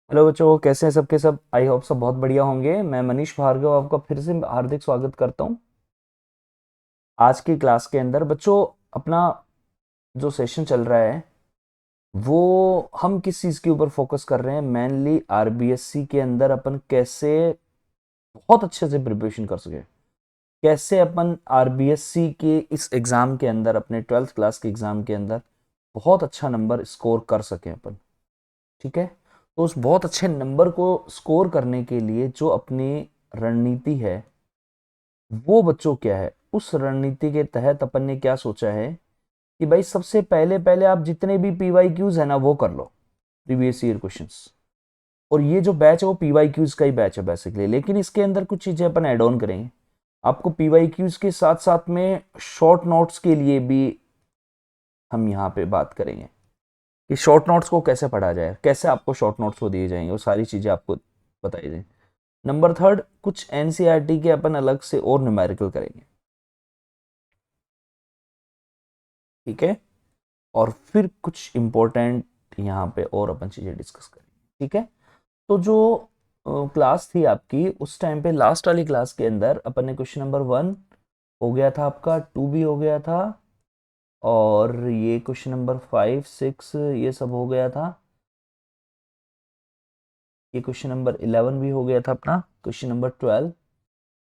Hello बच्चों, कैसे हैं सबके सब। आई होप सब बहुत बढ़िया होंगे। मैं मनीष भार्गव आपका फिर से हार्दिक स्वागत करता हूं आज की क्लास के अंदर। बच्चों, अपना जो सेशन चल रहा है वो हम किस चीज़ के ऊपर फोकस कर रहे हैं। मेनली आरबीएससी के अंदर अपन कैसे बहुत अच्छे से प्रिपरेशन कर सके, कैसे अपन आरबीएससी के इस एग्ज़ाम के अंदर, अपने 12th क्लास के एग्ज़ाम के अंदर बहुत अच्छा नंबर स्कोर कर सकें अपन। ठीक है, तो उस बहुत अच्छे नंबर को स्कोर करने के लिए जो अपनी रणनीति है वो बच्चों क्या है, उस रणनीति के तहत अपन ने क्या सोचा है कि भाई सबसे पहले पहले आप जितने भी पीवाई क्यूज है ना वो कर लो, प्रीवियस ईयर क्वेश्चंस। और ये जो बैच है वो पीवाई क्यूज का ही बैच है बेसिकली, लेकिन इसके अंदर कुछ चीजें अपन ऐड ऑन करेंगे। आपको पीवाई क्यूज के साथ साथ में शॉर्ट नोट्स के लिए भी हम यहाँ पे बात करेंगे कि शॉर्ट नोट्स को कैसे पढ़ा जाए, कैसे आपको शॉर्ट नोट्स को दिए जाएंगे, वो सारी चीजें आपको बताई जाएंगी। नंबर थर्ड, कुछ एनसीईआरटी के अपन अलग से और न्यूमेरिकल करेंगे। ठीक है, और फिर कुछ इंपॉर्टेंट यहाँ पे और अपन चीजें डिस्कस करेंगे। ठीक है, तो जो क्लास थी आपकी उस टाइम पे लास्ट वाली क्लास के अंदर अपन ने क्वेश्चन नंबर 1 हो गया था, आपका 2 भी हो गया था, और ये क्वेश्चन नंबर 5 6 ये सब हो गया था। ये क्वेश्चन नंबर 11 भी हो गया था, अपना क्वेश्चन नंबर 12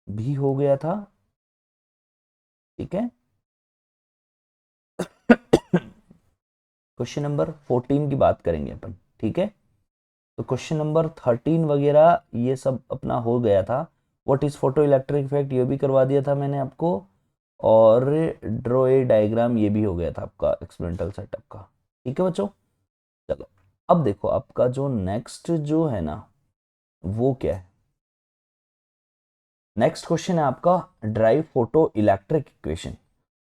भी हो गया था। ठीक है, क्वेश्चन नंबर 14 की बात करेंगे अपन। ठीक है, तो क्वेश्चन नंबर 13 वगैरह ये सब अपना हो गया था। What is photo electric effect ये भी करवा दिया था मैंने आपको, और ड्रॉ ए डायग्राम ये भी हो गया था आपका एक्सपेरिमेंटल सेटअप का। ठीक है बच्चों, चलो अब देखो आपका जो नेक्स्ट जो है ना वो क्या है। नेक्स्ट क्वेश्चन है आपका ड्राइव फोटो इलेक्ट्रिक इक्वेशन।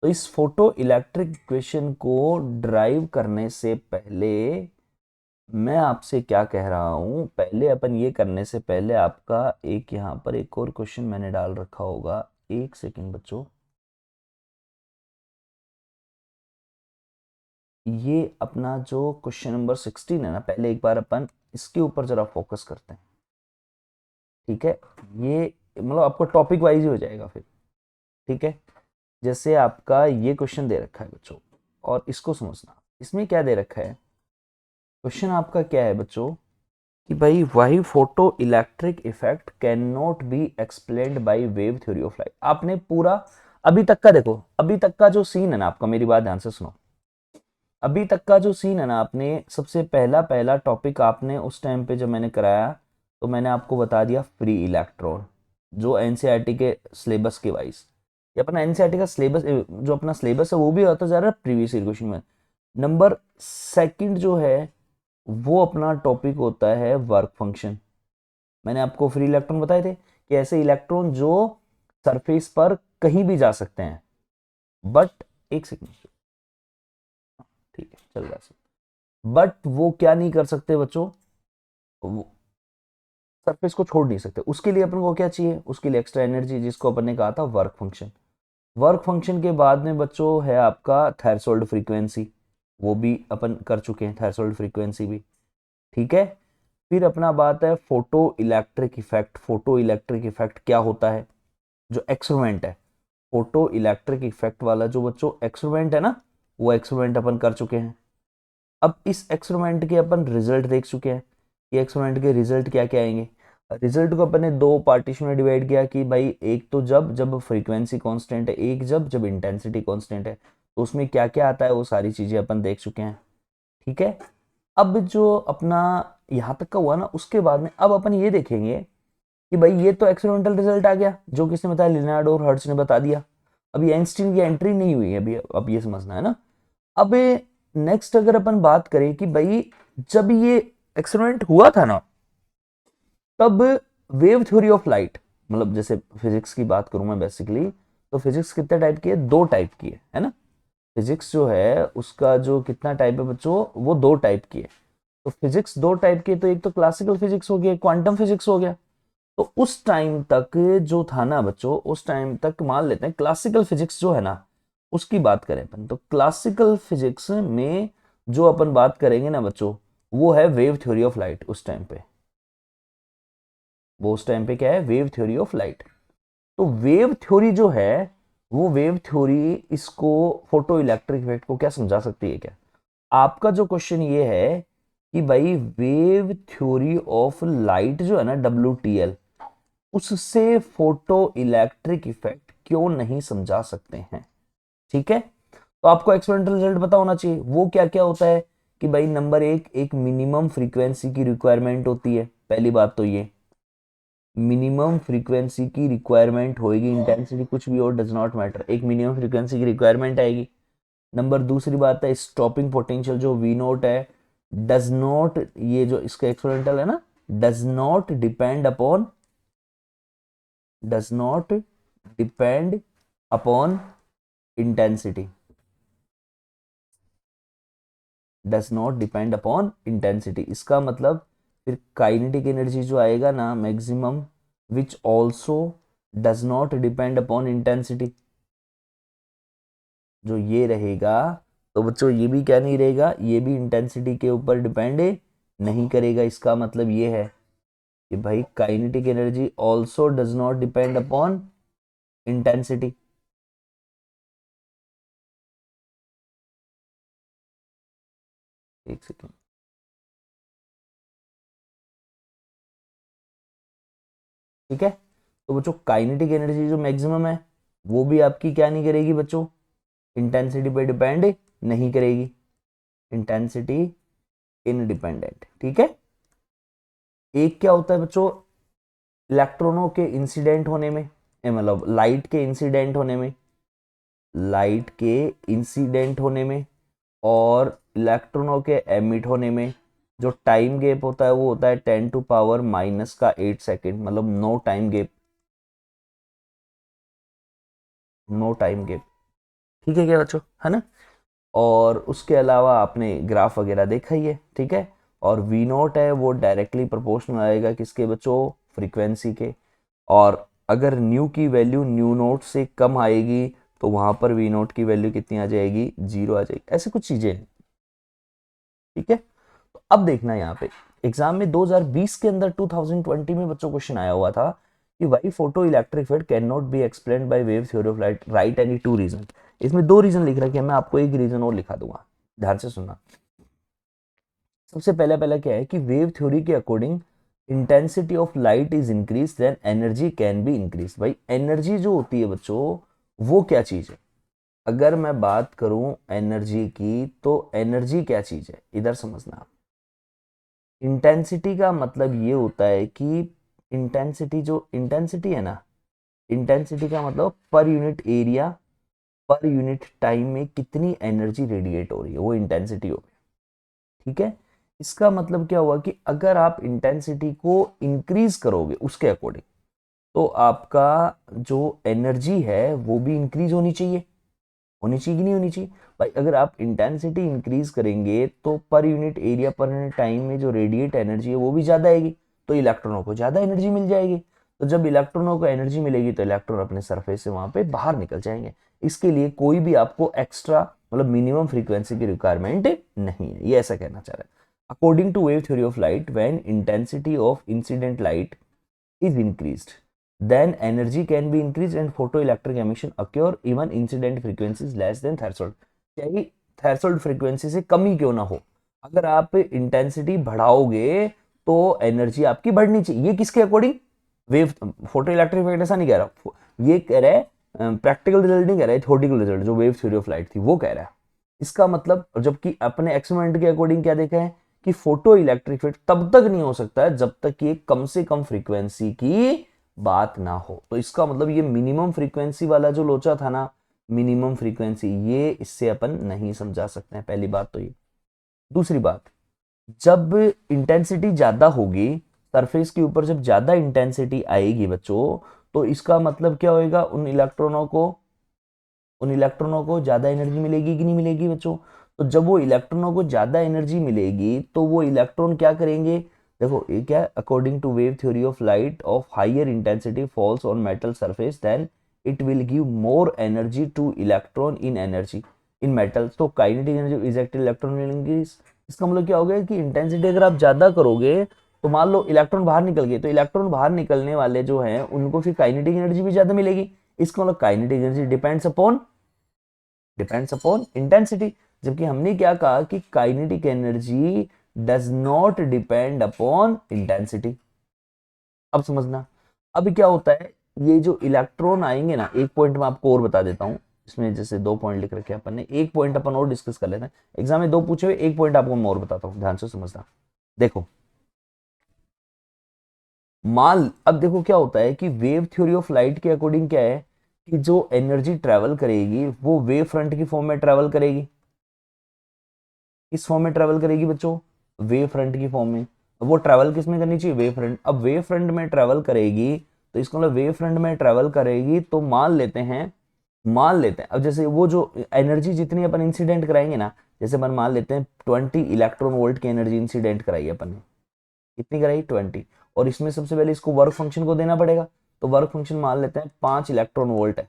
तो इस फोटो इलेक्ट्रिक इक्वेशन को ड्राइव करने से पहले मैं आपसे क्या कह रहा हूं, पहले अपन ये करने से पहले आपका एक यहां पर एक और क्वेश्चन मैंने डाल रखा होगा। एक सेकंड बच्चों, ये अपना जो क्वेश्चन नंबर 16 है ना, पहले एक बार अपन इसके ऊपर जरा फोकस करते हैं। ठीक है, ये मतलब आपको टॉपिक वाइज ही हो जाएगा फिर। ठीक है, जैसे आपका ये क्वेश्चन दे रखा है बच्चों, और इसको समझना, इसमें क्या दे रखा है। क्वेश्चन आपका क्या है बच्चों कि भाई why photo electric effect can not be explained by wave theory of light. आपने पूरा अभी तक का देखो, अभी तक का जो सीन है ना आपका, मेरी बात ध्यान से सुनो। अभी तक का जो सीन है ना, आपने सबसे पहला पहला टॉपिक आपने उस टाइम पे जब मैंने कराया तो मैंने आपको बता दिया फ्री इलेक्ट्रॉन, जो एनसीईआरटी के सिलेबस के वाइज। ये अपना एनसीईआरटी का सिलेबस, जो अपना सिलेबस है वो भी होता जा रहा है प्रीवियस ईयर क्वेश्चन में। नंबर सेकंड जो है वो अपना टॉपिक होता है वर्क फंक्शन। मैंने आपको फ्री इलेक्ट्रॉन बताए थे कि ऐसे इलेक्ट्रॉन जो सरफेस पर कहीं भी जा सकते हैं, बट एक सेकंड, ठीक है चल रहा है, बट वो क्या नहीं कर सकते बच्चों, वो सरफेस को छोड़ नहीं सकते। उसके लिए अपन को क्या चाहिए, उसके लिए एक्स्ट्रा एनर्जी, जिसको अपन ने कहा था वर्क फंक्शन। वर्क फंक्शन के बाद में बच्चों है आपका थ्रेशोल्ड फ्रीक्वेंसी, वो भी अपन कर चुके हैं, थ्रेशोल्ड फ्रीक्वेंसी भी। ठीक है, फिर अपना बात है photo electric effect. Photo electric effect क्या होता है, जो एक्सपेरिमेंट है फोटो इलेक्ट्रिक इफेक्ट वाला, जो बच्चों एक्सपेरिमेंट है ना, वो एक्सपेरिमेंट अपन कर चुके हैं। अब इस एक्सपेरिमेंट के अपन रिजल्ट देख चुके हैं, ये एक्सपेरिमेंट के रिजल्ट क्या क्या आएंगे। रिजल्ट को अपन ने दो पार्टीशन में डिवाइड किया कि भाई एक तो जब जब फ्रीक्वेंसी कांस्टेंट है, एक जब जब इंटेंसिटी कांस्टेंट है, तो उसमें क्या क्या आता है वो सारी चीजें अपन देख चुके हैं। ठीक है, अब जो अपना यहाँ तक का हुआ ना, उसके बाद में अब अपन ये देखेंगे कि भाई ये तो एक्सपेरिमेंटल रिजल्ट आ गया, जो किसने बताया, लिनार्ड और हर्ट्ज ने बता दिया। अभी आइंस्टीन की एंट्री नहीं हुई है अभी, अब ये समझना है ना। अब नेक्स्ट अगर अपन बात करें कि भाई जब ये एक्सपेरिमेंट हुआ था ना, तब वेव थ्योरी ऑफ लाइट, मतलब जैसे फिजिक्स की बात करूं मैं बेसिकली, तो फिजिक्स कितने टाइप की है, दो टाइप की है ना। फिजिक्स जो है उसका जो कितना टाइप है बच्चों, वो दो टाइप की है। तो फिजिक्स दो टाइप की है, तो एक तो क्लासिकल फिजिक्स हो गया, क्वांटम फिजिक्स हो गया। तो उस टाइम तक जो था ना बच्चों, उस टाइम तक मान लेते हैं क्लासिकल फिजिक्स जो है ना, उसकी बात करें अपन, तो क्लासिकल फिजिक्स में जो अपन बात करेंगे ना बच्चों, वो है वेव थ्योरी ऑफ लाइट। उस टाइम पे वो, उस टाइम पे क्या है, वेव थ्योरी ऑफ लाइट। तो वेव थ्योरी जो है, वो वेव थ्योरी इसको, फोटो इलेक्ट्रिक इफेक्ट को क्या समझा सकती है क्या? आपका जो क्वेश्चन ये है कि भाई वेव थ्योरी ऑफ लाइट जो है ना, WTL, उससे फोटो इलेक्ट्रिक इफेक्ट क्यों नहीं समझा सकते हैं? ठीक है, तो आपको एक्सपेरिमेंटल रिजल्ट पता होना चाहिए। वो क्या क्या होता है कि भाई नंबर एक मिनिमम फ्रीक्वेंसी की रिक्वायरमेंट होती है। पहली बात तो ये मिनिमम फ्रीक्वेंसी की रिक्वायरमेंट होगी, इंटेंसिटी कुछ भी और डज नॉट मैटर, एक मिनिमम फ्रीक्वेंसी की रिक्वायरमेंट आएगी। नंबर दूसरी बात है स्टॉपिंग पोटेंशियल जो वी नोट है, डज नॉट, ये जो इसका एक्सपेरिमेंटल है ना, does not depend upon, does not depend upon intensity, does not depend upon intensity. इसका मतलब फिर काइनेटिक एनर्जी जो आएगा ना maximum, which also does not depend upon intensity, जो ये रहेगा, तो बच्चों ये भी क्या नहीं रहेगा, ये भी इंटेंसिटी के ऊपर डिपेंड नहीं करेगा। इसका मतलब ये है कि भाई kinetic energy also does not depend upon intensity. एक सेकेंड, ठीक है। तो बच्चों काइनेटिक एनर्जी जो मैक्सिमम है, वो भी आपकी क्या नहीं करेगी बच्चों, इंटेंसिटी पे डिपेंड नहीं करेगी, इंटेंसिटी इनडिपेंडेंट। ठीक है। एक क्या होता है बच्चों, इलेक्ट्रॉनों के इंसिडेंट होने में, मतलब लाइट के इंसिडेंट होने में, लाइट के इंसिडेंट होने में और इलेक्ट्रॉनों के एमिट होने में जो टाइम गैप होता है वो होता है 10⁻⁻⁸ मतलब no time gap, no time gap. ठीक है क्या बच्चों, है ना। और उसके अलावा आपने ग्राफ वगैरह देखा ही है, ठीक है। और वी नोट है वो डायरेक्टली प्रोपोर्शनल आएगा किसके बच्चों, फ्रीक्वेंसी के। और अगर न्यू की वैल्यू न्यू नोट से कम आएगी तो वहां पर वी नोट की वैल्यू कितनी आ जाएगी, 0 आ जाएगी। ऐसी कुछ चीजें हैं, ठीक है। तो अब देखना यहाँ पे एग्जाम में 2020 के अंदर 2020 में बच्चों क्वेश्चन आया हुआ था कि why photo electric effect can not be explained by wave theory of light, write any two reason. इसमें दो रीजन लिख रखे हैं, मैं आपको एक रीजन और लिखा दूंगा, ध्यान से सुनना। सबसे पहला पहला क्या है कि वेव थ्योरी के according intensity of light is increase then energy can be increase. भाई एनर्जी जो होती है बच्चों, वो क्या चीज है? अगर मैं बात करूं एनर्जी की, तो एनर्जी क्या चीज है, इधर समझना। इंटेंसिटी का मतलब ये होता है कि इंटेंसिटी, जो इंटेंसिटी है ना, इंटेंसिटी का मतलब per unit area, per unit time में कितनी एनर्जी रेडिएट हो रही है, वो इंटेंसिटी हो गई। ठीक है। इसका मतलब क्या हुआ कि अगर आप इंटेंसिटी को इंक्रीज करोगे उसके अकॉर्डिंग, तो आपका जो एनर्जी है वो भी इंक्रीज होनी चाहिए, होनी चाहिए कि नहीं होनी चाहिए? भाई अगर आप इंटेंसिटी इंक्रीज करेंगे तो per unit area per unit time में जो रेडिएट एनर्जी है वो भी ज्यादा आएगी, तो इलेक्ट्रॉनों को ज्यादा एनर्जी मिल जाएगी। तो जब इलेक्ट्रॉनों को एनर्जी मिलेगी तो इलेक्ट्रॉन अपने सरफेस से वहां पे बाहर निकल जाएंगे। इसके लिए कोई भी आपको एक्स्ट्रा मतलब मिनिमम फ्रीक्वेंसी की रिक्वायरमेंट नहीं है, ये ऐसा कहना चाह रहा है। According to wave theory of light, when intensity of incident light is increased, then energy can be increased and photoelectric emission occur even incident frequency is less than threshold। चाहे थ्रेशोल्ड फ्रीक्वेंसी से कम ही क्यों ना हो, अगर आप intensity बढ़ाओगे तो energy आपकी बढ़नी चाहिए। ये किसके according, wave photo electric effect ऐसा नहीं कह रहा, ये कह रहा है प्रैक्टिकल रिजल्ट नहीं कह रहा है, थ्योरेटिकल रिजल्ट जो वेव थ्योरी ऑफ लाइट थी वो कह रहा है। इसका मतलब जबकि अपने एक्सपेरिमेंट के अकॉर्डिंग क्या देखा है कि फोटो इलेक्ट्रिक इफेक्ट तब तक नहीं हो सकता है जब तक कि कम से कम फ्रीक्वेंसी की बात ना हो। तो इसका मतलब ये मिनिमम फ्रीक्वेंसी वाला जो लोचा था ना, मिनिमम फ्रीक्वेंसी, ये इससे अपन नहीं समझा सकते हैं, पहली बात तो ये। दूसरी बात, जब इंटेंसिटी ज्यादा होगी सरफेस के ऊपर, जब ज्यादा इंटेंसिटी आएगी बच्चों, तो इसका मतलब क्या होएगा, उन इलेक्ट्रॉनों को ज्यादा एनर्जी मिलेगी कि नहीं मिलेगी बच्चों? तो जब वो इलेक्ट्रॉनों को ज्यादा एनर्जी मिलेगी तो वो इलेक्ट्रॉन क्या करेंगे, देखो ये क्या, according to wave theory of light of higher intensity falls on metal surface then it will give more energy to electron in energy in metal. तो kinetic energy is active electron will increase, इसका मतलब क्या हो गया कि intensity अगर आप ज्यादा करोगे तो मान लो इलेक्ट्रॉन बाहर निकल गए, तो इलेक्ट्रॉन बाहर निकलने वाले जो हैं उनको फिर काइनेटिक एनर्जी भी ज्यादा मिलेगी। इसका मतलब kinetic energy depends upon intensity. जबकि हमने क्या कहा कि kinetic energy does not depend upon intensity. अब समझना, अभी क्या होता है, ये जो इलेक्ट्रॉन आएंगे ना, एक पॉइंट मैं आपको और बता देता हूं, इसमें जैसे 2 पॉइंट लिख रखे हैं अपन ने, एक पॉइंट अपन और डिस्कस कर लेते हैं। एग्जाम में 2 पूछे हुए, एक पॉइंट आपको मैं और बताता हूं, ध्यान से समझना। देखो मान, अब देखो क्या होता है कि वेव थ्योरी ऑफ लाइट के अकॉर्डिंग क्या है कि जो एनर्जी ट्रेवल करेगी वो वेव फ्रंट की फॉर्म में ट्रेवल करेगी। किस फॉर्म में ट्रेवल करेगी बच्चों? वेव फ्रंट की फॉर्म में। अब वो ट्रेवल किस में करनी चाहिए? Wave front. अब वेव फ्रंट में ट्रेवल करेगी तो इसको मतलब वेव फ्रंट में ट्रेवल करेगी तो मान लेते हैं अब जैसे वो जो एनर्जी जितनी अपन इंसिडेंट कराएंगे ना, जैसे अपन मान लेते हैं 20 इलेक्ट्रॉन वोल्ट की एनर्जी इंसिडेंट कराई अपन ने। कितनी कराई? 20। और इसमें सबसे पहले इसको वर्क फंक्शन को देना पड़ेगा, तो वर्क फंक्शन मान लेते हैं 5 इलेक्ट्रॉन वोल्ट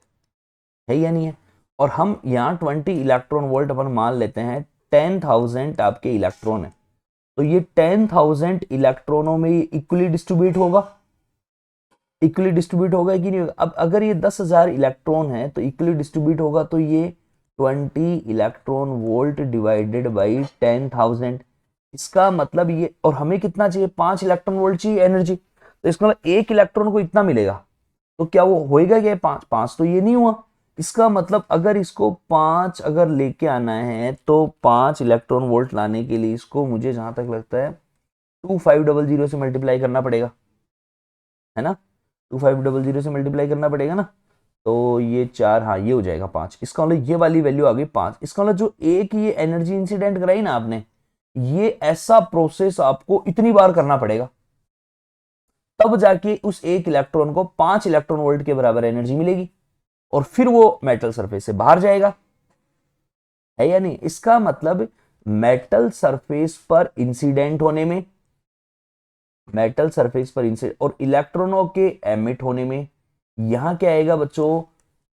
है या नहीं है? और हम यहाँ 20 इलेक्ट्रॉन वोल्ट अपन मान लेते हैं 10,000 आपके इलेक्ट्रॉन है, तो ये 10,000 इलेक्ट्रॉनों में ये इक्वली डिस्ट्रीब्यूट होगा। इक्वली डिस्ट्रीब्यूट होगा कि नहीं होगा? अब अगर ये 10,000 इलेक्ट्रॉन है तो इक्वली डिस्ट्रीब्यूट होगा, तो ये 20 इलेक्ट्रॉन वोल्ट डिवाइडेड बाई 10,000। इसका मतलब ये, और हमें कितना चाहिए? 5 इलेक्ट्रॉन वोल्ट चाहिए एनर्जी, तो इसका मतलब एक इलेक्ट्रॉन को इतना मिलेगा। तो क्या वो होएगा क्या? 5 5 तो ये नहीं हुआ। इसका मतलब अगर इसको 5 अगर लेके आना है तो 5 इलेक्ट्रॉन वोल्ट लाने के लिए इसको मुझे जहां तक लगता है 2500 से मल्टीप्लाई करना पड़ेगा, है ना? 2500 से मल्टीप्लाई करना पड़ेगा ना, तो ये 4, हाँ ये हो जाएगा 5। इसका मतलब ये वाली वैल्यू आ गई 5। इसका मतलब जो एक ये एनर्जी इंसिडेंट कराई ना आपने, ये ऐसा प्रोसेस आपको इतनी बार करना पड़ेगा, तब जाके उस एक इलेक्ट्रॉन को 5 इलेक्ट्रॉन वोल्ट के बराबर एनर्जी मिलेगी और फिर वो मेटल सरफेस से बाहर जाएगा, है या नहीं? इसका मतलब मेटल सरफेस पर इंसिडेंट होने में, मेटल सरफेस पर इंसिडेंट और इलेक्ट्रॉनों के एमिट होने में यहां क्या आएगा बच्चों?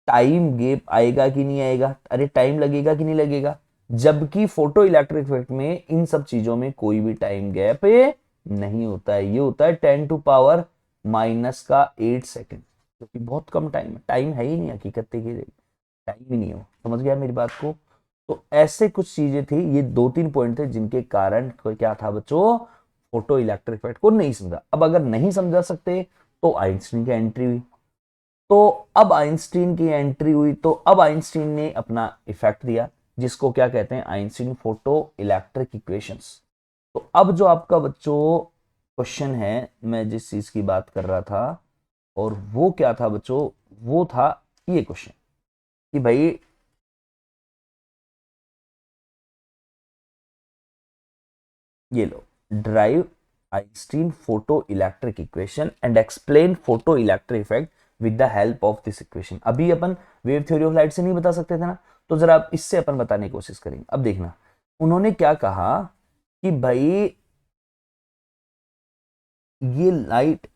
टाइम गैप आएगा कि नहीं आएगा? अरे टाइम लगेगा कि नहीं लगेगा? जबकि फोटो इलेक्ट्रिक इफेक्ट में इन सब चीजों में कोई भी टाइम गैप नहीं होता है। ये होता है 10 टू पावर माइनस का 8 सेकेंड, क्योंकि बहुत कम टाइम है, टाइम है ही नहीं हकीकत की, टाइम ही नहीं हो। समझ गया मेरी बात को? तो ऐसे कुछ चीजें थी, ये 2-3 पॉइंट थे जिनके कारण क्या था बच्चों, फोटो इलेक्ट्रिक इफेक्ट को नहीं समझा। अब अगर नहीं समझा सकते तो आइंस्टीन की एंट्री हुई। तो अब आइंस्टीन की एंट्री हुई तो अब आइंस्टीन ने अपना इफेक्ट दिया, जिसको क्या कहते हैं? Einstein photo electric equations. तो अब जो आपका बच्चों क्वेश्चन है, मैं जिस चीज की बात कर रहा था, और वो क्या था बच्चों? वो था ये क्वेश्चन कि भाई ये लो, derive Einstein photo electric equation and explain photo electric effect with the help of this equation. अभी अपन वेव थ्योरी ऑफ लाइट से नहीं बता सकते थे ना, तो जरा आप इससे अपन बताने की कोशिश करेंगे। अब देखना, उन्होंने क्या कहा कि भाई ये लाइट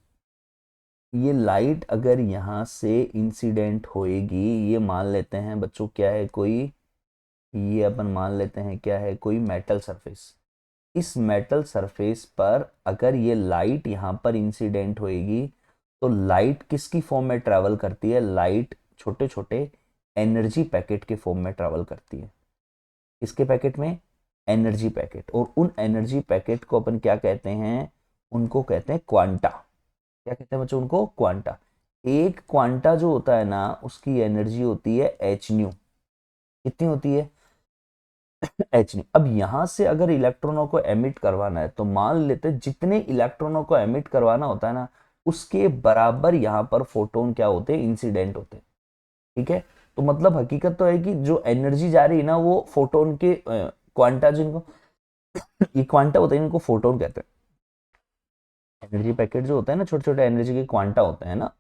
ये लाइट अगर यहां से इंसिडेंट होएगी, ये मान लेते हैं बच्चों क्या है, कोई, ये अपन मान लेते हैं क्या है, कोई मेटल सरफेस। इस मेटल सरफेस पर अगर ये लाइट यहां पर इंसिडेंट होएगी तो लाइट किसकी फॉर्म में ट्रेवल करती है? लाइट छोटे छोटे एनर्जी पैकेट के फॉर्म में ट्रेवल करती है। किसके पैकेट में? Energy packet. और उन एनर्जी पैकेट को अपन क्या कहते हैं? उनको कहते हैं क्वांटा। क्या कहते हैं बच्चों? उनको क्वांटा। एक क्वांटा जो होता है ना, उसकी एनर्जी होती है एच न्यू। कितनी होती है? H new. अब यहां से अगर इलेक्ट्रॉनों को एमिट करवाना है तो मान लेते हैं जितने इलेक्ट्रॉनों को एमिट करवाना होता है ना, उसके बराबर यहां पर फोटोन क्या होते हैं? इंसिडेंट होते हैं। ठीक है? तो मतलब हकीकत तो है कि जो एनर्जी जा रही है ना, वो फोटोन के क्वांटा, जिनको ये क्वांटा होते हैं, इनको फोटोन कहते हैं। एनर्जी पैकेट जो होता है ना, छोटे छोटे एनर्जी के क्वांटा होते हैं ना,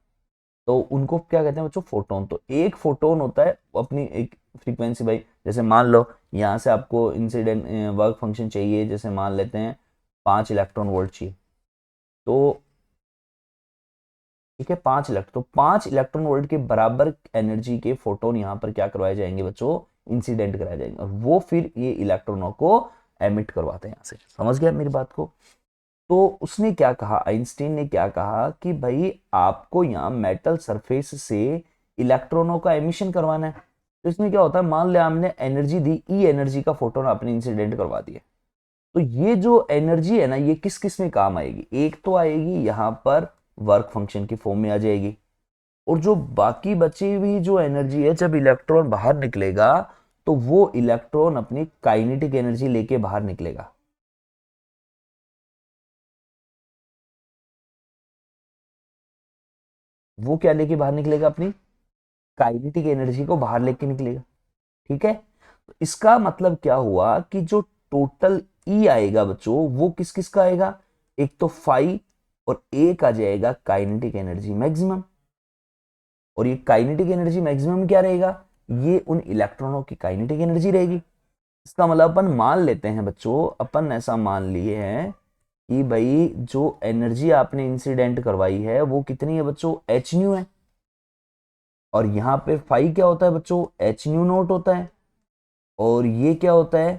तो उनको क्या कहते हैं बच्चों? फोटोन। तो एक फोटोन होता है अपनी एक फ्रीक्वेंसी, भाई जैसे मान लो यहाँ से आपको इंसिडेंट वर्क फंक्शन चाहिए, जैसे मान लेते हैं 5 इलेक्ट्रॉन वोल्ट चाहिए, तो ठीक है 5 इलेक्ट्रॉन वोल्ट के बराबर एनर्जी के फोटोन यहाँ पर क्या करवाए जाएंगे बच्चों? इंसिडेंट कराए जाएंगे, और वो फिर ये इलेक्ट्रॉनों को एमिट करवाते हैं यहाँ से। समझ गया मेरी बात को? तो उसने क्या कहा, आइंस्टीन ने क्या कहा कि भाई आपको यहाँ मेटल सरफेस से इलेक्ट्रॉनों का एमिशन करवाना है। तो इसमें क्या होता है, मान लिया हमने एनर्जी दी, ई एनर्जी का फोटोन आपने इंसिडेंट करवा दिया, तो ये जो एनर्जी है ना, ये किस किस में काम आएगी? एक तो आएगी यहाँ पर वर्क फंक्शन की फॉर्म में आ जाएगी, और जो बाकी बची हुई जो एनर्जी है, जब इलेक्ट्रॉन बाहर निकलेगा तो वो इलेक्ट्रॉन अपनी काइनेटिक एनर्जी लेके बाहर निकलेगा। वो क्या लेके बाहर निकलेगा? अपनी काइनेटिक एनर्जी को बाहर लेके निकलेगा। ठीक है, तो इसका मतलब क्या हुआ कि जो टोटल ई आएगा बच्चों, वो किस किस का आएगा? एक तो फाई, और एक आ जाएगा काइनेटिक एनर्जी मैक्सिमम। और ये काइनेटिक एनर्जी मैक्सिमम क्या रहेगा? ये उन इलेक्ट्रॉनों की काइनेटिक एनर्जी रहेगी। इसका मतलब अपन मान लेते हैं बच्चों, अपन ऐसा मान लिए हैं कि भाई जो एनर्जी आपने इंसिडेंट करवाई है वो कितनी है बच्चों? एच न्यू है। और यहाँ पे फाई क्या होता है बच्चों? एच न्यू नोट होता है। और ये क्या होता है?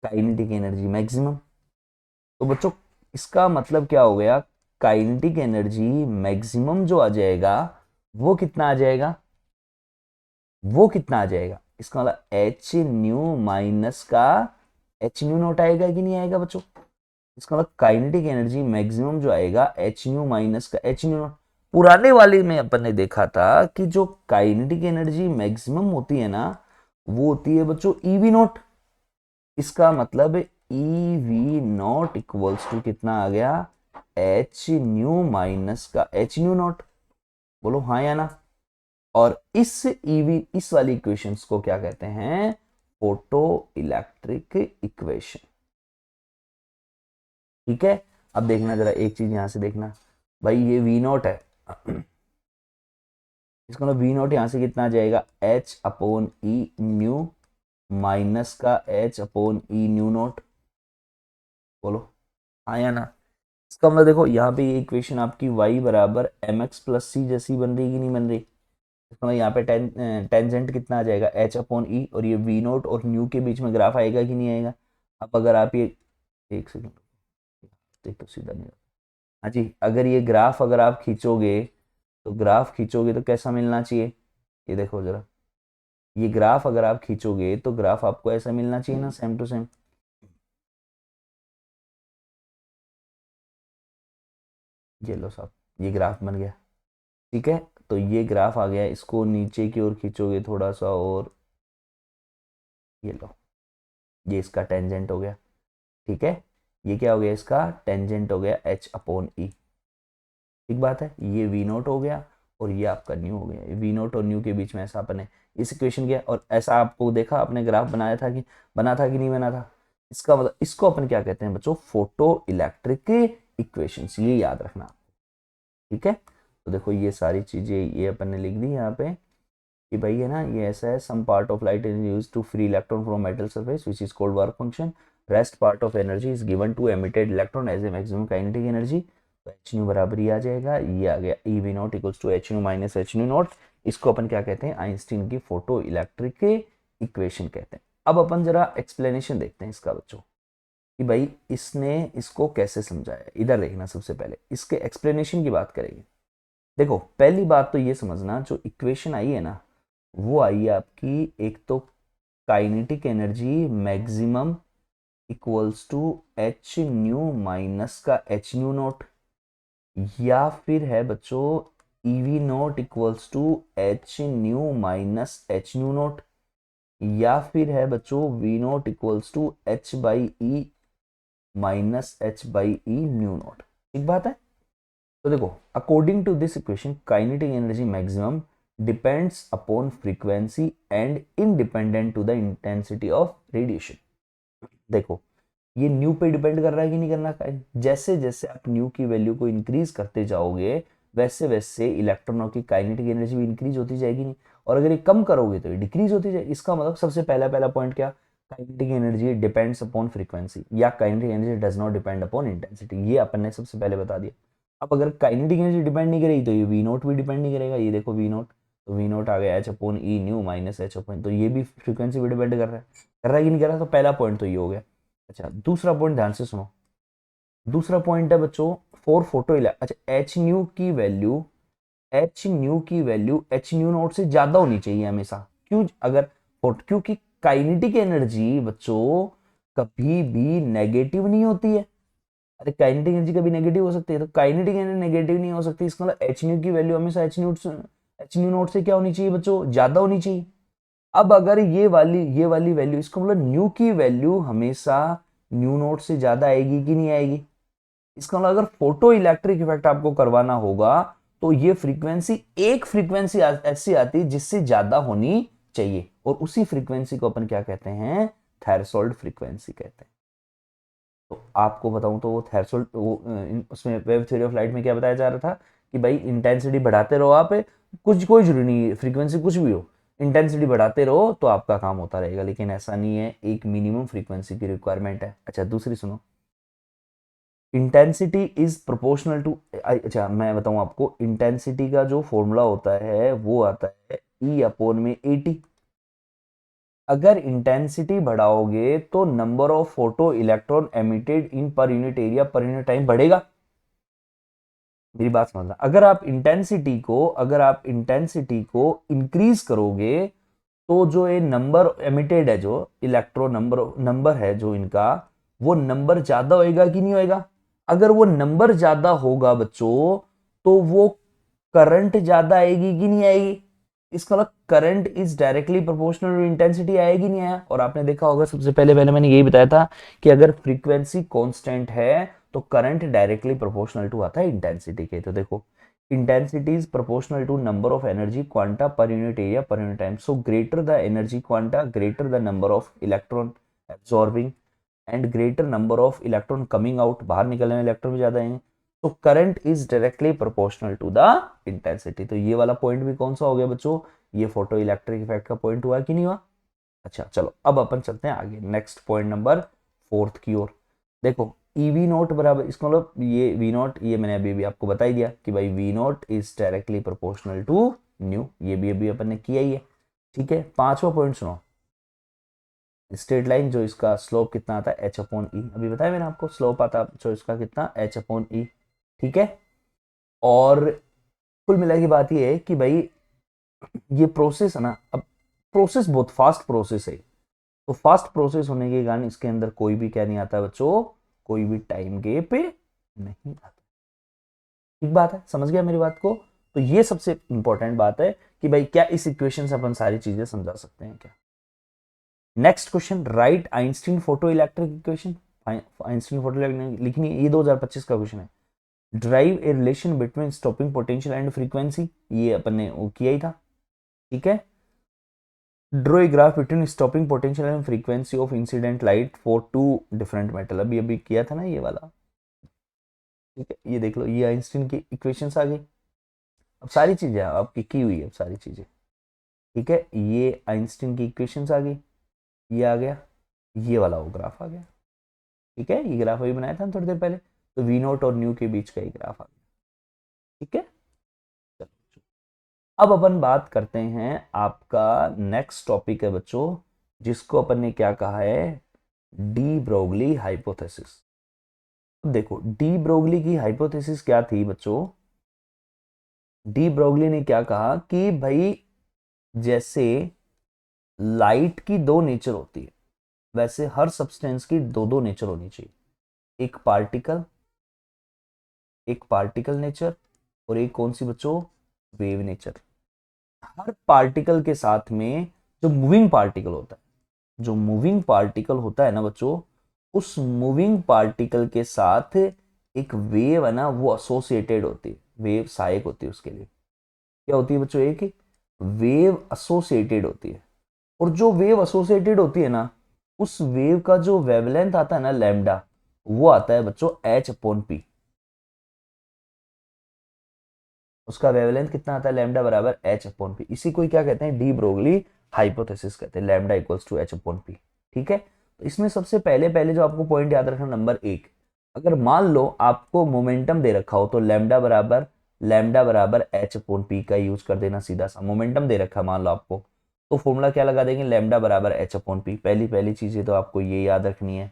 Kinetic energy maximum. तो बच्चों इसका मतलब क्या हो गया? काइनेटिक एनर्जी मैक्सिमम जो आ जाएगा वो कितना आ जाएगा? वो कितना आ जाएगा? इसका मतलब एच न्यू माइनस का एच न्यू नोट आएगा कि नहीं आएगा बच्चों? इसका मतलब काइनेटिक एनर्जी मैक्सिमम जो आएगा एच न्यू माइनस का एच न्यू नोट। पुराने वाले में अपन ने देखा था कि जो काइनेटिक एनर्जी मैक्सिमम होती है ना, वो होती है बच्चों ईवी नोट। इसका मतलब E V naught equals to कितना आ गया? एच न्यू माइनस का एच न्यू नॉट। बोलो हाँ या ना? और इस ईवी, इस वाली इक्वेशंस को क्या कहते हैं? Photo electric equation. ठीक है, अब देखना जरा एक चीज यहां से देखना, भाई ये वी नॉट है, इसका मतलब वी नॉट यहां से कितना आ जाएगा? एच अपॉन ई न्यू माइनस का एच अपॉन ई न्यू नॉट। बोलो हाँ या ना? इसका मतलब देखो यहाँ पे ये इक्वेशन आपकी y बराबर एम एक्स प्लस सी जैसी बन रही कि नहीं बन रही? इसका मतलब यहाँ पे टेंजेंट कितना आ जाएगा? एच अपॉन ई, और ये वी नोट और न्यू के बीच में ग्राफ आएगा कि नहीं आएगा? अब अगर आप ये, एक सेकंड, देख तो सीधा नहीं, हाँ जी, अगर ये ग्राफ अगर आप खींचोगे, तो ग्राफ खींचोगे तो कैसा मिलना चाहिए? ये देखो जरा, ये ग्राफ अगर आप खींचोगे तो ग्राफ आपको ऐसा मिलना चाहिए ना, सेम टू सेम। ये लो साहब, ये ग्राफ बन गया। ठीक है, तो ये ग्राफ आ गया, इसको नीचे की ओर खींचोगे थोड़ा सा और, ये लो, ये इसका टेंजेंट हो गया। ठीक है, ये क्या हो गया? इसका टेंजेंट हो गया एच अपॉन ई। ठीक बात है, ये वी नोट हो गया और ये आपका न्यू हो गया। वी नोट और न्यू के बीच में ऐसा अपने इस इक्वेशन किया, और ऐसा आपको देखा आपने ग्राफ बनाया था कि बना था कि नहीं बना था? इसका मतलब इसको अपन क्या कहते हैं बच्चों? फोटो इलेक्ट्रिक इक्वेशंस, ये याद रखना। ठीक है, तो देखो ये सारी चीजें ये अपन ने लिख दी यहाँ पे कि भाई है ना, ये ऐसा है, some part of light is used to free electron from metal surface which is called work function, rest part of energy is given to emitted electron as a maximum kinetic energy. तो H nu बराबर ही आ जाएगा, ये आ गया E V naught equals to H nu minus H nu naught. इसको अपन क्या कहते हैं? आइंस्टीन की फोटो इलेक्ट्रिक इक्वेशन कहते हैं। अब अपन जरा एक्सप्लेनेशन देखते हैं इसका बच्चों, कि भाई इसने इसको कैसे समझाया। इधर देखना, सबसे पहले इसके एक्सप्लेनेशन की बात करेंगे। देखो पहली बात तो ये समझना, जो इक्वेशन आई है ना, वो आई है आपकी, एक तो kinetic energy maximum equals to H nu minus का एच न्यू नोट, या फिर है बच्चों EV naught equals to H nu minus H nu naught, या फिर है बच्चों V naught equals to H by E minus H by E nu naught. ठीक बात है? तो देखो, according to this equation kinetic energy maximum depends upon frequency and independent to the intensity of radiation. देखो ये न्यू पे depend कर रहा है कि नहीं करना है? जैसे जैसे आप न्यू की वैल्यू को इंक्रीज करते जाओगे, वैसे वैसे इलेक्ट्रॉनों की काइनेटिक एनर्जी भी इंक्रीज होती जाएगी नहीं, और अगर ये कम करोगे तो ये डिक्रीज होती जाएगी। इसका मतलब सबसे पहला पहला पॉइंट क्या? Kinetic energy depends upon frequency, या kinetic energy does not depend upon intensity, ये अपन ने सबसे पहले बता दिया। अब अगर काइनेटिक एनर्जी डिपेंड नहीं करेगी तो ये वी नोट भी डिपेंड नहीं करेगा। ये देखो वी नोट, तो वी नोट आ गया एच अपॉन ई न्यू माइनस एच अपॉन, तो ये भी फ्रीक्वेंसी भी डिपेंड कर रहा है कि नहीं कर रहा? तो पहला पॉइंट तो ये हो गया। अच्छा दूसरा पॉइंट ध्यान से सुनो, दूसरा पॉइंट है बच्चों फॉर फोटो अच्छा एच न्यू की वैल्यू, एच न्यू की वैल्यू एच न्यू नॉट से ज्यादा होनी चाहिए हमेशा। क्यों? अगर क्योंकि काइनेटिक एनर्जी बच्चों कभी भी नेगेटिव नहीं होती है। अरे काइनेटिक एनर्जी कभी नेगेटिव हो सकती है, तो काइनेटिक एनर्जी नेगेटिव नहीं हो सकती, इसका मतलब एच न्यू की वैल्यू हमेशा एच न्यू नॉट से क्या होनी चाहिए बच्चों? ज्यादा होनी चाहिए। अब अगर ये वाली वैल्यू, इसका मतलब न्यू की वैल्यू हमेशा न्यू नॉट से ज्यादा आएगी कि नहीं आएगी? इसका मतलब अगर फोटो इलेक्ट्रिक इफेक्ट आपको करवाना होगा तो ये फ्रीक्वेंसी, एक फ्रीक्वेंसी ऐसी आती है जिससे ज्यादा होनी चाहिए, और उसी फ्रीक्वेंसी को अपन क्या कहते हैं? थ्रेशोल्ड फ्रीक्वेंसी कहते हैं। तो आपको बताऊं तो वो थ्रेशोल्ड, वो उसमें वेव थ्योरी ऑफ लाइट में क्या बताया जा रहा था कि भाई इंटेंसिटी बढ़ाते रहो आप, कुछ कोई जरूरी नहीं है फ्रीक्वेंसी कुछ भी हो, इंटेंसिटी बढ़ाते रहो तो आपका काम होता रहेगा, लेकिन ऐसा नहीं है, एक मिनिमम फ्रीक्वेंसी की रिक्वायरमेंट है। अच्छा दूसरी सुनो, इंटेंसिटी इज प्रोपोर्शनल टू, अच्छा मैं बताऊं आपको, इंटेंसिटी का जो फॉर्मूला होता है वो आता है ई अपॉन में 80। अगर इंटेंसिटी बढ़ाओगे तो number of photo electron emitted in per unit area per unit time बढ़ेगा। मेरी बात समझना, अगर आप इंटेंसिटी को इंक्रीज करोगे तो जो ये नंबर एमिटेड है, जो इलेक्ट्रॉन नंबर नंबर है जो इनका, वो नंबर ज्यादा होएगा कि नहीं होएगा? अगर वो नंबर ज्यादा होगा बच्चों तो वो करंट ज्यादा आएगी कि नहीं आएगी? इसका मतलब current is directly proportional to intensity, आएगी नहीं आया? और आपने देखा होगा सबसे पहले पहले मैंने यही बताया था कि अगर फ्रीक्वेंसी कांस्टेंट है तो करंट डायरेक्टली प्रोपोर्शनल टू आता है इंटेंसिटी के। तो देखो intensity is proportional to number of energy quanta per unit area per unit time, so greater the energy quanta, greater the number of electron absorbing and greater number of electron coming out, बाहर निकलने में electron भी ज्यादा आएंगे, तो current is directly proportional to the intensity. तो ये वाला पॉइंट भी कौन सा हो गया बच्चों? ये फोटो इलेक्ट्रिक इफेक्ट का पॉइंट हुआ कि नहीं हुआ? अच्छा चलो अब अपन चलते हैं आगे नेक्स्ट पॉइंट नंबर फोर्थ की ओर। देखो ईवी नोट बराबर, इसका मतलब ये वी नोट, ये मैंने अभी भी आपको बता ही दिया कि भाई V naught is directly proportional to nu, ये भी अभी अपन ने किया ही है। ठीक है पांचवा पॉइंट सुनो, स्ट्रेट लाइन जो इसका स्लोप कितना आता है एच अपॉन ई, अभी बताया मैंने आपको स्लोप आता है जो इसका कितना एच अपॉन ई। ठीक है, और कुल मिला की बात ये है कि भाई ये प्रोसेस है ना, अब प्रोसेस बहुत फास्ट प्रोसेस है, तो फास्ट प्रोसेस होने के कारण इसके अंदर कोई भी क्या नहीं आता बच्चों, कोई भी टाइम गैप नहीं आता। ठीक बात है, समझ गया मेरी बात को? तो ये सबसे इंपॉर्टेंट बात है कि भाई क्या इस इक्वेशन से अपन सारी चीजें समझा सकते हैं क्या? Next question, write Einstein photo electric equation. Einstein photo electric लिखनी है, ये 2025 का क्वेश्चन है। Derive a relation between stopping potential and frequency, ये अपन ने वो किया ही था। ठीक है, draw a graph between stopping potential and frequency of incident light for two different metal, अभी अभी किया था ना ये वाला। ठीक है, ये देख लो, ये आइंस्टीन की इक्वेशंस आ गई। अब सारी चीजें आपकी की हुई है, अब सारी चीजें। ठीक है, ये आइंस्टीन की इक्वेशंस आ गई, ये आ गया, ये वाला वो ग्राफ आ गया। ठीक है, ये ग्राफ अभी बनाया था थोड़ी देर पहले, तो वी नोट और न्यू के बीच का ये ग्राफ आ गया। ठीक है, चलो अब अपन बात करते हैं, आपका नेक्स्ट टॉपिक है बच्चों, जिसको अपन ने क्या कहा है, डी ब्रोगली हाइपोथेसिस। देखो डी ब्रोगली की हाइपोथेसिस क्या थी बच्चों? डी ब्रोगली ने क्या कहा कि भाई जैसे लाइट की दो नेचर होती है, वैसे हर सब्सटेंस की दो दो नेचर होनी चाहिए, एक पार्टिकल नेचर और एक कौन सी बच्चों, वेव नेचर। हर पार्टिकल के साथ में जो मूविंग पार्टिकल होता है, जो मूविंग पार्टिकल होता है ना बच्चों, उस मूविंग पार्टिकल के साथ एक वेव है ना वो एसोसिएटेड होती है, वेव सहायक होती है उसके लिए। क्या होती है बच्चों? एक वेव एसोसिएटेड होती है, और जो वेव एसोसिएटेड होती है ना, उस वेव का जो वेवलेंथ आता है ना लैम्डा, वो आता है बच्चों एच अपॉन पी। उसका वेवलेंथ कितना आता है? लैम्डा बराबर एच अपॉन पी। इसी को क्या कहते हैं? डी ब्रोगली हाइपोथेसिस कहते हैं, lambda equals to H upon P. ठीक है, तो इसमें सबसे पहले पहले जो आपको पॉइंट याद रखना, नंबर एक, अगर मान लो आपको मोमेंटम दे रखा हो तो लैम्डा बराबर एच अपॉन पी का यूज कर देना, सीधा सा मोमेंटम दे रखा मान लो आपको, तो फॉर्मूला क्या लगा देंगे? लैम्डा बराबर एच अपॉन पी। पहली पहली चीजें तो आपको ये याद रखनी है।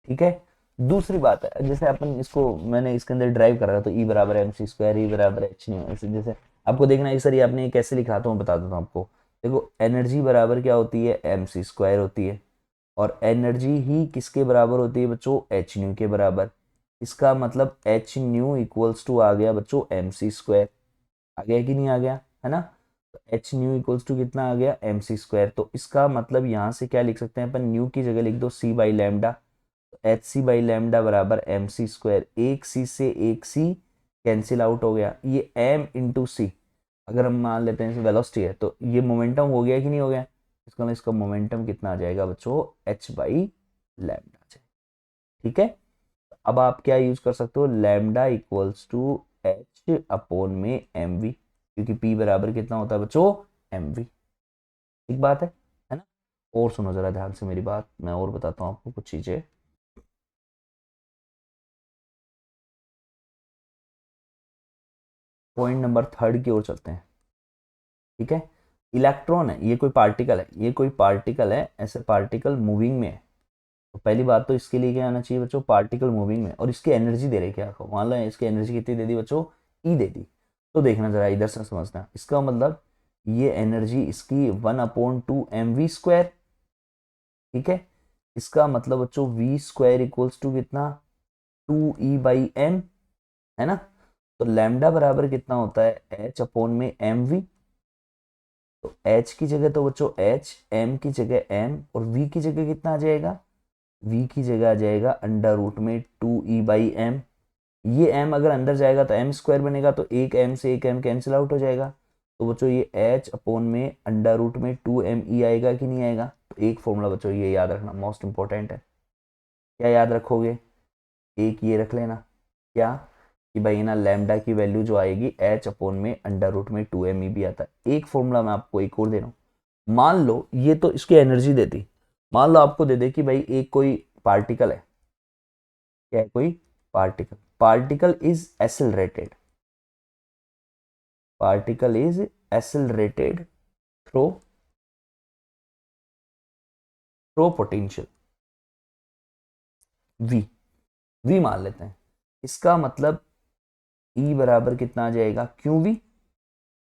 ठीक है। दूसरी बात है, जैसे अपन इसको मैंने इसके अंदर ड्राइव कर रहा था, तो ई बराबर एम सी स्क्वायर, ई बराबर एच न्यू, जैसे आपको देखना है सर ये आपने कैसे लिखा था, मैं बता देता हूँ आपको। देखो एनर्जी बराबर क्या होती है, एम सी स्क्वायर होती है, और एनर्जी ही किसके बराबर होती है बच्चों, एच न्यू के बराबर। इसका मतलब एच न्यू इक्वल्स टू आ गया बच्चों एम सी स्क्वायर, आ गया कि नहीं आ गया, है ना। तो एच न्यू इक्वल्स टू कितना आ गया, एम सी स्क्वायर। तो इसका मतलब यहाँ से क्या लिख सकते हैं अपन, न्यू की जगह लिख दो C by lambda, H C by lambda बराबर एम सी स्क्वायर। एक सी से एक सी कैंसिल आउट हो गया, ये एम इंटू सी, अगर हम मान लेते हैं वेलोसिटी है तो ये मोमेंटम हो गया कि नहीं हो गया, इसका मतलब इसका मोमेंटम कितना आ जाएगा बच्चों, एच बाई लैम्डा। ठीक है। अब आप क्या यूज कर सकते हो, lambda equals to H upon में एम वी, क्योंकि पी बराबर कितना होता है बच्चों, एम वी। ठीक बात है ना। और सुनो जरा ध्यान से मेरी बात, मैं और बताता हूँ आपको कुछ चीजें। पॉइंट नंबर थर्ड की ओर चलते हैं। ठीक है। इलेक्ट्रॉन है, ये कोई पार्टिकल है, ये कोई पार्टिकल है, ऐसे पार्टिकल मूविंग में है। तो पहली बात तो इसके लिए क्या आना चाहिए बच्चों, पार्टिकल मूविंग में, और इसकी एनर्जी दे रही क्या, मान लो इसकी एनर्जी कितनी दे दी बच्चों, ई दे दी। तो देखना जरा इधर से समझना, इसका मतलब ये एनर्जी इसकी 1/2 mv स्क्वायर। ठीक है। इसका मतलब बच्चों वी स्क्वायर इक्वल्स टू कितना, 2e/m, है ना। तो लैम्डा बराबर कितना होता है, एच अपॉन में एम वी। तो एच की जगह तो बच्चों एच, एम की जगह एम, और वी की जगह कितना आ जाएगा, वी की जगह आ जाएगा अंडर रूट में 2e/m। ये m अगर अंदर जाएगा तो एम स्क्वायर बनेगा, तो एक m से एक m कैंसिल आउट हो जाएगा। तो बच्चों ये h अपॉन में अंडर रूट में 2me आएगा कि नहीं आएगा। तो एक फॉर्मूला बच्चों ये याद रखना, मोस्ट इंपॉर्टेंट है। क्या याद रखोगे, एक ये रख लेना, क्या कि भाई ना लैम्डा की वैल्यू जो आएगी h अपॉन में अंडर रूट में 2me भी आता है। एक फॉर्मूला मैं आपको एक और दे रहा हूँ, मान लो ये तो इसकी एनर्जी देती, मान लो आपको दे दे कि भाई एक कोई पार्टिकल है, क्या है, कोई particle, particle is accelerated, particle is accelerated through potential v, v मान लेते हैं। इसका मतलब E बराबर कितना आ जाएगा, क्यू वी।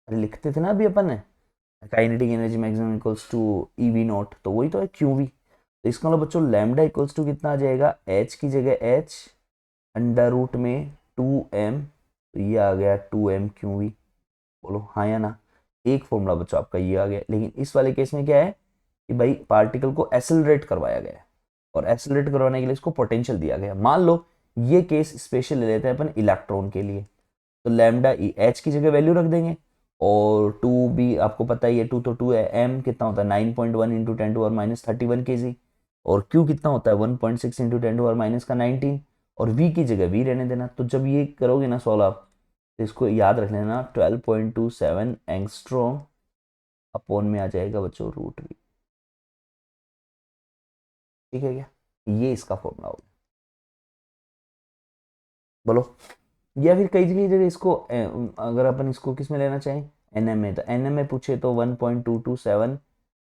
अरे लिखते थे ना अभी अपन ने, kinetic energy maximum equals to E V naught, तो वही तो है क्यू वी। तो इसका मतलब बच्चों लैम्डा इक्वल्स टू कितना आ जाएगा, h की जगह h अंडर रूट में 2m, तो ये आ गया 2m क्यू वी। बोलो हाँ या ना। एक फॉर्मूला बच्चों आपका ये आ गया, लेकिन इस वाले केस में क्या है कि भाई पार्टिकल को एसिलरेट करवाया गया है, और एसिलरेट करवाने के लिए इसको पोटेंशियल दिया गया। मान लो ये केस स्पेशल ले लेते हैं अपन इलेक्ट्रॉन के लिए, तो लैम्डा ई एच की जगह वैल्यू रख देंगे, और टू भी आपको पता ही है, टू तो टू है, एम कितना होता है 9.1 इंटू 10⁻31 kg, और क्यू कितना होता है 1.6 इंटू 10⁻19, और वी की जगह वी रहने देना। तो जब ये करोगे ना सॉल्व आप, तो इसको याद रख लेना 12.27 एंगस्ट्रॉम अपॉन में आ जाएगा बच्चों रूट वी। ठीक है क्या, ये इसका फॉर्मूला होगा। बोलो। या फिर कई जगह जगह इसको अगर अपन इसको किस में लेना चाहें, एनएम में, तो एनएम में पूछे तो 1.227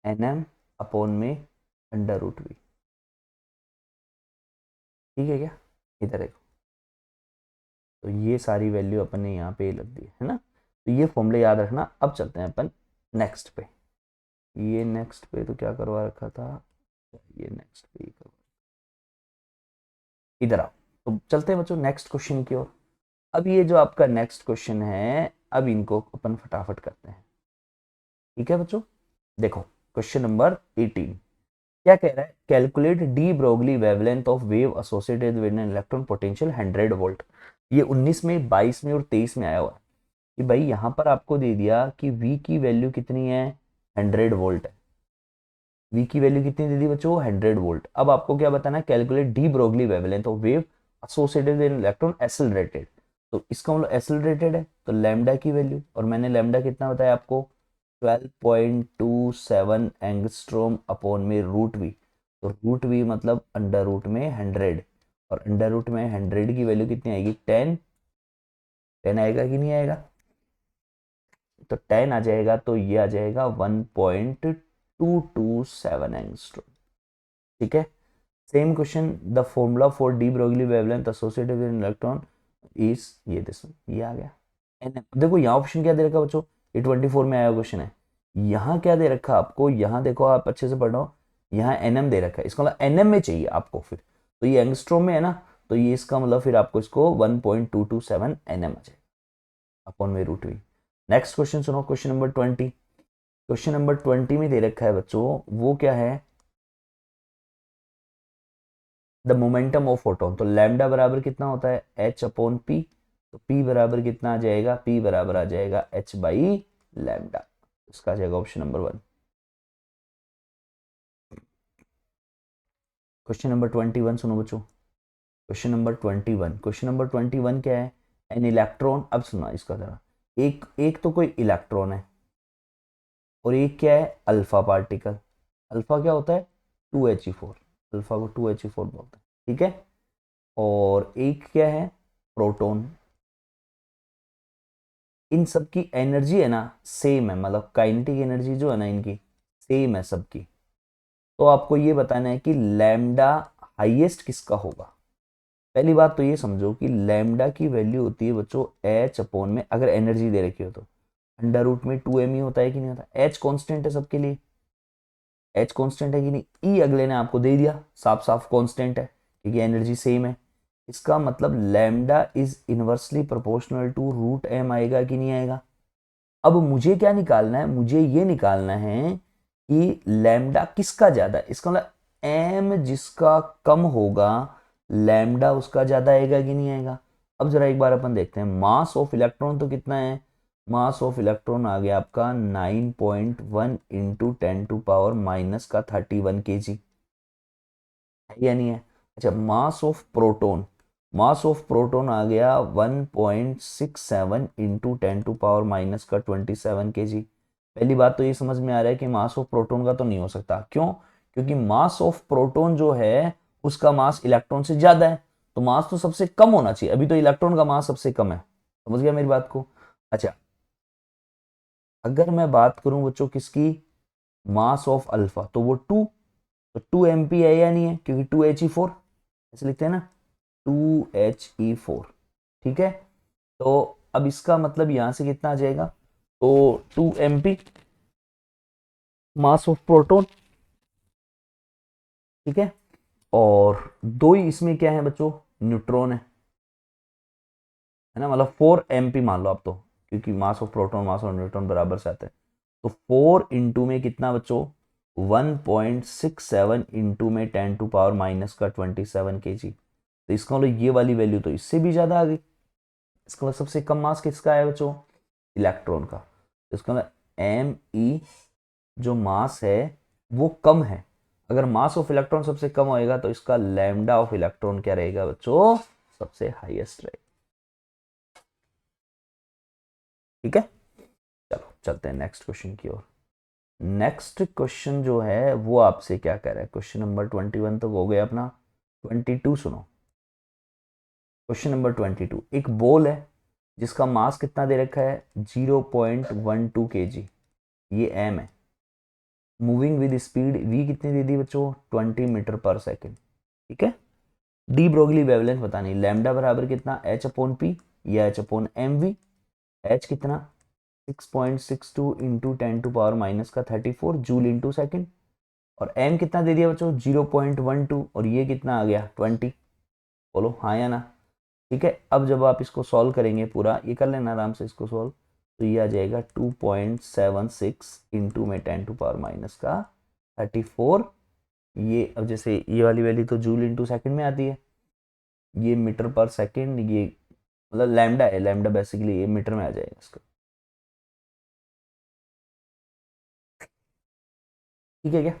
एनएम अपॉन में अंडर रूट वी। ठीक है क्या, इधर देखो, तो ये सारी वैल्यू अपन ने यहाँ पे लग दी है ना। तो ये फॉर्मूला याद रखना। अब चलते हैं अपन नेक्स्ट पे। ये नेक्स्ट पे तो क्या करवा रखा था, ये नेक्स्ट पे इधर आओ। तो चलते हैं बच्चों नेक्स्ट क्वेश्चन की ओर। अब ये जो आपका नेक्स्ट क्वेश्चन है, अब इनको अपन फटाफट करते हैं। ठीक है बच्चों, देखो क्वेश्चन नंबर 18 क्या कह रहा है, calculate D Broglie wavelength of wave associated with an electron potential 100 volt. ये 19 में, 22 में और 23 में आया हुआ है कि भाई यहाँ पर आपको दे दिया कि V की वैल्यू कितनी है, 100 वोल्ट है। V की वैल्यू कितनी दे दी बच्चों, 100 वोल्ट। अब आपको क्या बताना है, calculate D Broglie wavelength of wave associated with electron accelerated. तो इसका मतलब एक्सेलरेटेड है, तो लैम्डा की वैल्यू, और मैंने लैम्डा कितना बताया आपको, 12.27 एंगस्ट्रोम अपॉन में रूट वी। तो रूट वी मतलब अंडर रूट में 100, और अंडर रूट में 100 की वैल्यू कितनी आएगी, 10। 10 आएगा कि नहीं आएगा, तो 10 आ जाएगा, तो ये आ जाएगा 1.227 एंगस्ट्रोम। ठीक है। Same question, the formula for D Broglie wavelength associated with electron is, ये दिस, ये आ गया एन एम। देखो यहाँ ऑप्शन क्या दे रखा बच्चों, ये 24 में आया क्वेश्चन है। यहाँ क्या दे रखा आपको, यहाँ देखो आप अच्छे से पढ़ो, यहाँ एन एम दे रखा है, इसका मतलब एन एम में चाहिए आपको फिर, तो ये एंगस्ट्रोम में है ना, तो ये इसका मतलब फिर आपको इसको 1.227 एन एम आ जाएगा अपॉन में रूट वी। नेक्स्ट क्वेश्चन सुनो, क्वेश्चन नंबर 20। क्वेश्चन नंबर 20 में दे रखा है बच्चों, वो क्या है, द मोमेंटम ऑफ फोटोन। तो लैम्डा बराबर कितना होता है, एच अपॉन पी, तो पी बराबर कितना आ जाएगा, पी बराबर आ जाएगा एच बाई लैम्डा, इसका आ जाएगा ऑप्शन नंबर 1। क्वेश्चन नंबर 21 सुनो बच्चों, क्वेश्चन नंबर 21, क्वेश्चन नंबर 21 क्या है, एन इलेक्ट्रॉन, अब सुना इसका जरा, एक एक तो कोई इलेक्ट्रॉन है और एक क्या है अल्फा पार्टिकल। अल्फा क्या होता है 2He4, अल्फा को 2He4 बोलते हैं, ठीक है। और एक क्या है प्रोटॉन। इन सब की एनर्जी है ना सेम है, मतलब काइनेटिक एनर्जी जो है ना इनकी सेम है सबकी। तो आपको ये बताना है कि लैम्डा हाईएस्ट किसका होगा। पहली बात तो ये समझो कि लैम्डा की वैल्यू होती है बच्चों एच अपॉन में, अगर एनर्जी दे रखी हो तो अंडर रूट में 2m ही होता है कि नहीं होता। एच कांस्टेंट है सबके लिए, एच कांस्टेंट है कि नहीं, ई अगले ने आपको दे दिया साफ साफ कांस्टेंट है क्योंकि एनर्जी सेम है। इसका मतलब lambda is inversely proportional to root M आएगा कि नहीं आएगा। अब मुझे क्या निकालना है, मुझे ये निकालना है कि लैम्डा किसका ज्यादा है। इसका मतलब एम जिसका कम होगा लैम्डा उसका ज्यादा आएगा कि नहीं आएगा। अब जरा एक बार अपन देखते हैं, मास ऑफ इलेक्ट्रॉन तो कितना है, मास ऑफ इलेक्ट्रॉन आ गया आपका 9.1 इंटू 10⁻⁻31 kg, है या नहीं है। अच्छा mass of proton, mass of proton आ गया 1.67 इंटू 10⁻⁻27 kg। पहली बात तो ये समझ में आ रहा है कि मास ऑफ प्रोटोन का तो नहीं हो सकता, क्यों, क्योंकि मास ऑफ प्रोटोन जो है उसका मास इलेक्ट्रॉन से ज्यादा है, तो मास तो सबसे कम होना चाहिए, अभी तो इलेक्ट्रॉन का मास सबसे कम है, समझ गया मेरी बात को। अच्छा अगर मैं बात करूं बच्चों किसकी, मास ऑफ अल्फा, तो वो 2, तो 2 MP है या नहीं है, क्योंकि 2He4 ऐसे लिखते हैं ना 2He4, ठीक है। तो अब इसका मतलब यहां से कितना आ जाएगा, तो 2 MP मास ऑफ प्रोटॉन, ठीक है। और दो ही इसमें क्या है बच्चों न्यूट्रॉन है ना, मतलब 4 MP मान लो आप, तो क्योंकि mass of proton mass of neutron बराबर से आते हैं, तो 4 इंटू में कितना बच्चों 1.67 इंटू में 10⁻⁻27 kg। तो इसका मतलब ये वाली वैल्यू तो इससे भी ज्यादा आ गई। इसका मतलब सबसे कम मास किसका है बच्चों, इलेक्ट्रॉन का। तो इसका मतलब Me जो मास है वो कम है, अगर मास ऑफ इलेक्ट्रॉन सबसे कम होएगा तो इसका लैम्डा ऑफ इलेक्ट्रॉन क्या रहेगा बच्चों, सबसे हाईएस्ट रहेगा, ठीक है। चलो चलते हैं नेक्स्ट क्वेश्चन की ओर। नेक्स्ट क्वेश्चन जो है वो आपसे क्या कह रहा है, क्वेश्चन नंबर 21 तो हो गया अपना, 22 सुनो। क्वेश्चन नंबर 22, एक बॉल है जिसका मास कितना दे रखा है 0.12 kg, ये एम है, मूविंग विद स्पीड v कितनी दे दी बच्चों 20 मीटर पर सेकेंड, ठीक है। डी ब्रोगली वेवलेंथ बतानी, लैम्डा बराबर कितना h अपॉन पी या h upon M V. h कितना 6.62 इंटू 10⁻⁻34 जूल इंटू सेकेंड, और m कितना दे दिया बच्चों 0.12, और ये कितना आ गया 20। बोलो हाँ या ना, ठीक है। अब जब आप इसको सॉल्व करेंगे पूरा, ये कर लेना आराम से इसको सॉल्व, तो ये आ जाएगा 2.76 इंटू में 10⁻⁻34। ये अब जैसे ये वाली वैल्यू तो जूल इंटू सेकंड में आती है, ये मीटर पर सेकंड, ये मतलब लैम्डा है, लैम्डा बेसिकली ये मीटर में आ जाएगा इसका, ठीक है क्या,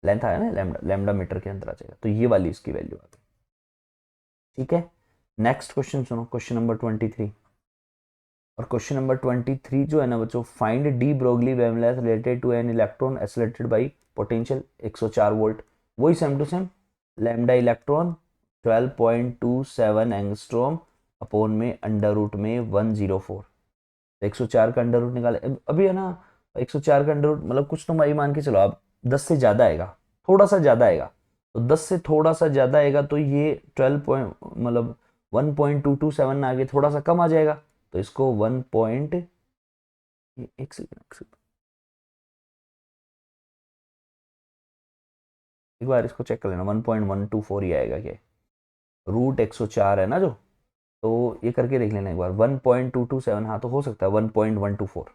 लेंथ आया ना लैम्डा, लैम्डा मीटर के अंदर आ जाएगा, तो ये वाली इसकी वैल्यू आ गई, ठीक है। नेक्स्ट क्वेश्चन सुनो, क्वेश्चन नंबर 23। और क्वेश्चन नंबर 23 जो है ना बच्चों, find de Broglie wavelength related to an electron accelerated by potential 104 volt, वही same to same, lambda electron 12.27 angstrom upon में अंडर रूट में 104, 104 का अंडर रूट निकाले अभी है ना, 104 का अंडर रूट मतलब कुछ तो भाई मान के चलो आप 10 से ज्यादा आएगा, थोड़ा सा ज्यादा आएगा, तो 10 से थोड़ा सा ज़्यादा आएगा तो ये 12 पॉइंट मतलब 1.227 आगे थोड़ा सा कम आ जाएगा, तो इसको 1 पॉइंट, एक सेकंड एक बार इसको चेक कर लेना, 1.124 ही आएगा क्या, रूट 104 है ना जो, तो ये करके देख लेना एक बार, 1.227, हाँ तो हो सकता है 1.124,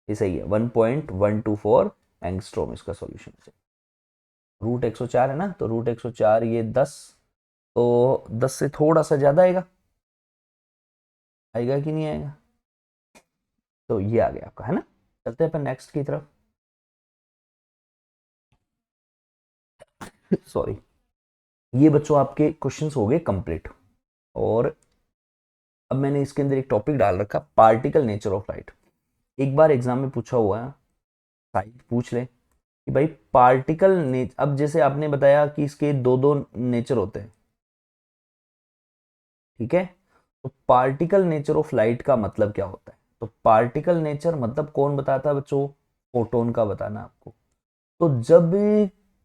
ये सही है, 1.124 एंगस्ट्रॉम इसका सॉल्यूशन है। रूट 104 है ना, तो रूट 104 ये 10, तो 10 से थोड़ा सा ज़्यादा आएगा, आएगा कि नहीं आएगा, तो ये आ गया आपका, है ना। चलते हैं अपन नेक्स्ट की तरफ। सॉरी, ये बच्चों आपके क्वेश्चंस हो गए कंप्लीट, और अब मैंने इसके अंदर एक टॉपिक डाल रखा, पार्टिकल नेचर ऑफ लाइट। एक बार एग्जाम में पूछा हुआ है, शायद पूछ ले कि भाई पार्टिकल अब जैसे आपने बताया कि इसके दो दो नेचर होते हैं, ठीक है, तो पार्टिकल नेचर ऑफ लाइट का मतलब क्या होता है, तो पार्टिकल नेचर मतलब कौन बताता है बच्चों, फोटोन का बताना आपको। तो जब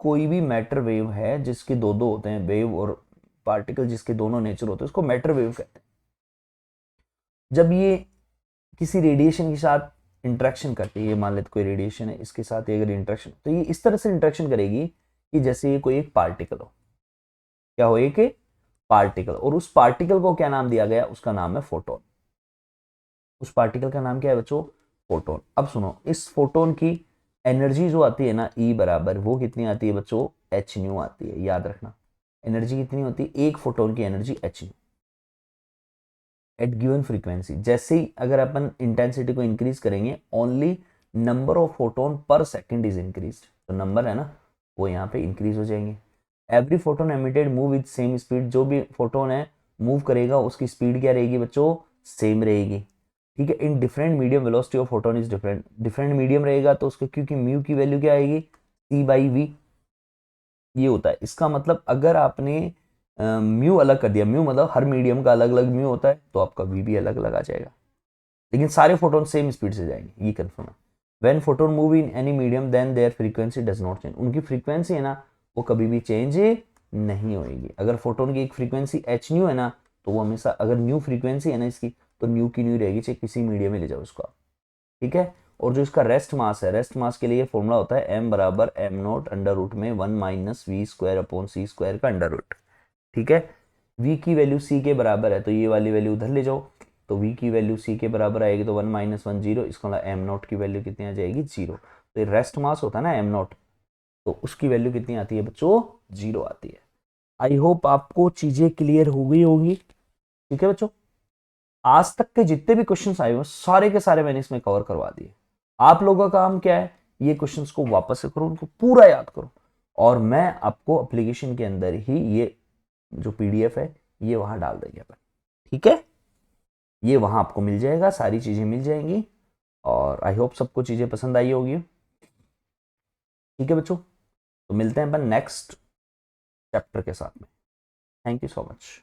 कोई भी मैटर वेव है जिसके दो दो होते हैं, वेव और पार्टिकल जिसके दोनों नेचर होते हैं, उसको मैटर वेव कहते हैं। जब ये किसी रेडिएशन के साथ इंटरेक्शन करती है, ये मान लेते कोई रेडिएशन है, इसके साथ ये अगर इंटरेक्शन, तो ये इस तरह से इंटरेक्शन करेगी कि जैसे ये कोई एक पार्टिकल हो, क्या हो, एक पार्टिकल, और उस पार्टिकल को क्या नाम दिया गया, उसका नाम है फोटोन। उस पार्टिकल का नाम क्या है बच्चों, फोटोन। अब सुनो, इस फोटोन की एनर्जी जो आती है ना, ई बराबर वो कितनी आती है बच्चों, एच न्यू आती है, याद रखना। एनर्जी कितनी होती है, एक फोटोन की energy H nu at given frequency. जैसे ही अगर अपन इंटेंसिटी को इंक्रीज करेंगे, only number of photon per second is increase, तो नंबर है ना वो यहाँ पे इंक्रीज हो जाएंगे। Every photon emitted move with same speed, जो भी फोटोन है मूव करेगा उसकी स्पीड क्या रहेगी बच्चों, सेम रहेगी, ठीक है। In different medium velocity of photon is different, different medium रहेगा तो उसके, क्योंकि म्यू की वैल्यू क्या आएगी, C/V, ये होता है। इसका मतलब अगर आपने म्यू अलग कर दिया, म्यू मतलब हर मीडियम का अलग अलग म्यू होता है, तो आपका वी भी अलग अलग आ जाएगा, लेकिन सारे फोटोन सेम स्पीड से जाएंगे, ये कंफर्म है। When photon move in any medium then their frequency does not change, उनकी फ्रीक्वेंसी है ना वो कभी भी चेंज नहीं होएगी। अगर फोटोन की एक फ्रीक्वेंसी एच न्यू है ना, तो वो हमेशा, अगर न्यू फ्रीक्वेंसी है ना इसकी, तो न्यू की न्यू रहेगी, चाहे किसी मीडियम में ले जाओ उसको आप, ठीक है। और जो इसका रेस्ट मास है, रेस्ट मास के लिए फॉर्मूला होता है m बराबर m नोट अंडर रूट में 1 minus V square upon C square का अंडर रूट, ठीक है। v की वैल्यू c के बराबर है, तो ये वाली वैल्यू उधर ले जाओ, तो v की वैल्यू c के बराबर आएगी, तो 1 माइनस 1 जीरो, इसका मतलब m नोट की वैल्यू कितनी आ जाएगी, जीरो। तो ये रेस्ट मास होता है ना m नोट, तो उसकी वैल्यू कितनी आती है बच्चों, जीरो आती है। आई होप आपको चीजें क्लियर हो गई होंगी, ठीक है बच्चों। आज तक के जितने भी क्वेश्चंस आए हुए सारे के सारे मैंने इसमें कवर करवा दिए। आप लोगों का काम क्या है, ये क्वेश्चंस को वापस से करो, उनको पूरा याद करो, और मैं आपको एप्लीकेशन के अंदर ही ये जो पीडीएफ है ये वहां डाल देंगे अपन, ठीक है। ये वहां आपको मिल जाएगा, सारी चीजें मिल जाएंगी, और आई होप सबको चीजें पसंद आई होगी, ठीक है बच्चों। तो मिलते हैं अपन नेक्स्ट चैप्टर के साथ में। Thank you so much.